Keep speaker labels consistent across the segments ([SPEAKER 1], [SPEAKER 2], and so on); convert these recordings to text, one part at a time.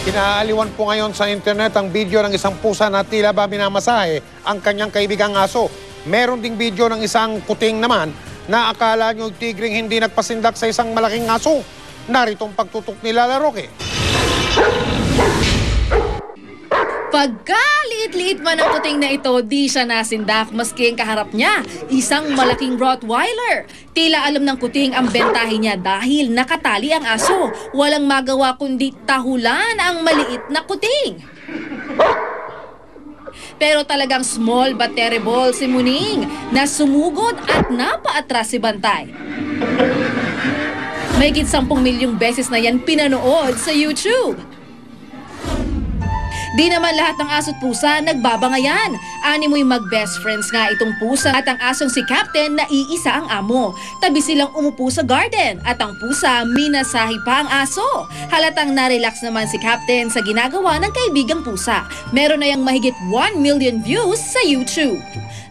[SPEAKER 1] Kinaaliwan po ngayon sa internet ang video ng isang pusa na tila ba minamasahe ang kanyang kaibigang aso. Meron ding video ng isang kuting naman na akala nyo tigring hindi nagpasindak sa isang malaking aso. Narito ang pagtutok ni Lala Roque.
[SPEAKER 2] Pagka-liit-liit man ang kuting na ito, di siya nasindak maski ang kaharap niya, isang malaking Rottweiler. Tila alam ng kuting ang bentahe niya dahil nakatali ang aso. Walang magawa kundi tahulan ang maliit na kuting. Pero talagang small but terrible si Muning na sumugod at napaatras si Bantay. Mahigit 10 milyong beses na yan pinanood sa YouTube. Di naman lahat ng aso't pusa nagbabangayan. Animoy mag-best friends nga itong pusa at ang asong si Captain na iisa ang amo. Tabi silang umupo sa garden at ang pusa minasahi pa ang aso. Halatang na-relax naman si Captain sa ginagawa ng kaibigang pusa. Meron na yang mahigit 1 million views sa YouTube.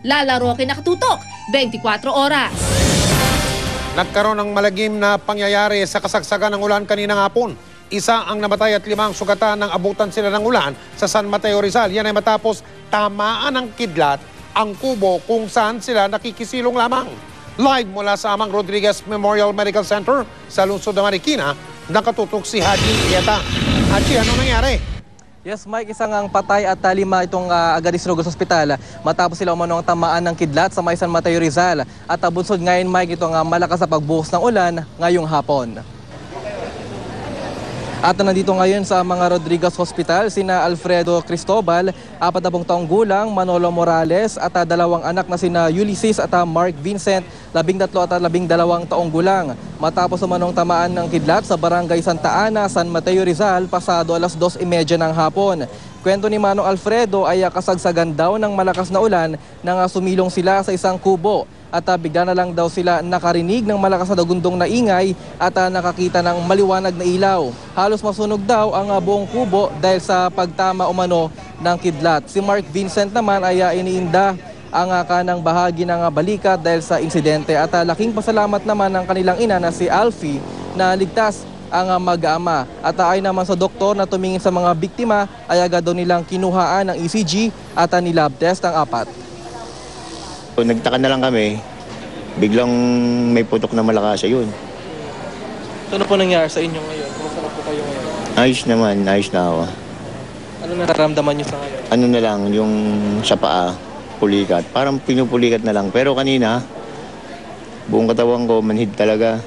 [SPEAKER 2] Lala Roque, nakatutok, 24 oras.
[SPEAKER 1] Nagkaroon ng malagim na pangyayari sa kasagsagan ng ulan kaninang hapon. Isa ang namatay at 5 sugatan nang abutan sila ng ulan sa San Mateo, Rizal. Yan ay matapos tamaan ng kidlat ang kubo kung saan sila nakikisilong lamang. Live mula sa Amang Rodriguez Memorial Medical Center sa lungsod ng Marikina, nakatutok si Haji Ieta. Haji, ano nangyari?
[SPEAKER 3] Yes, Mike, isang ang patay at 5 itong agad-isrugos sa ospital matapos sila umanong tamaan ng kidlat sa may San Mateo, Rizal. At bunsod ngayon, Mike, itong malakas na pagbuhos ng ulan ngayong hapon. At nandito ngayon sa mga Rodriguez Hospital, sina Alfredo Cristobal, 40 taong gulang, Manolo Morales, at 2 anak na sina Ulysses at Mark Vincent, 13 at 12 taong gulang. Matapos umanong tamaan ng kidlat sa Barangay Santa Ana, San Mateo, Rizal, pasado alas 2:30 ng hapon. Kwento ni Manong Alfredo ay kasagsagan daw ng malakas na ulan nang sumilong sila sa isang kubo. At bigla na lang daw sila nakarinig ng malakas na dagundong na ingay at nakakita ng maliwanag na ilaw. Halos masunog daw ang buong kubo dahil sa pagtama umano ng kidlat. Si Mark Vincent naman ay iniinda ang kanang bahagi ng balikat dahil sa insidente. At laking pasalamat naman ng kanilang ina na si Alfie na ligtas ang mag-ama. At ayon naman sa doktor na tumingin sa mga biktima ay agad daw nilang kinuhaan ng ECG at nilab test ang 4.
[SPEAKER 4] Nagtaka na lang kami, biglang may putok na malakas yun.
[SPEAKER 3] So ano po nangyari sa inyo ngayon? Kumusta na po kayo ngayon?
[SPEAKER 4] Ayos naman, ayos na ako.
[SPEAKER 3] Ano nararamdaman niyo sa ngayon?
[SPEAKER 4] Ano na lang, yung sa paa, pulikat. Parang pinupulikat na lang. Pero kanina, buong katawan ko, manhid talaga.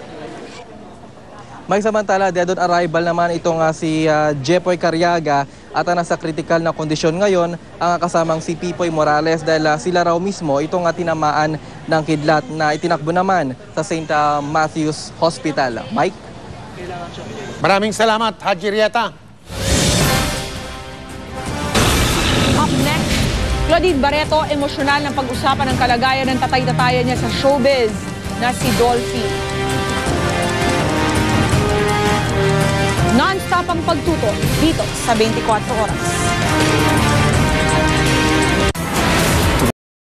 [SPEAKER 3] May samantala, dead on arrival naman itong si Jepoy Carriaga at nasa critical na kondisyon ngayon ang kasamang si Pipoy Morales dahil sila raw mismo itong tinamaan ng kidlat na itinakbo naman sa St. Matthew's Hospital. Mike?
[SPEAKER 1] Maraming salamat, Haji Rieta.
[SPEAKER 5] Up next, Claudine Barreto, emosyonal ng pag-usapan ng kalagayan ng tatay-tatayan niya sa showbiz na si Dolphy. Non-stop ang pagtuto dito sa 24 oras.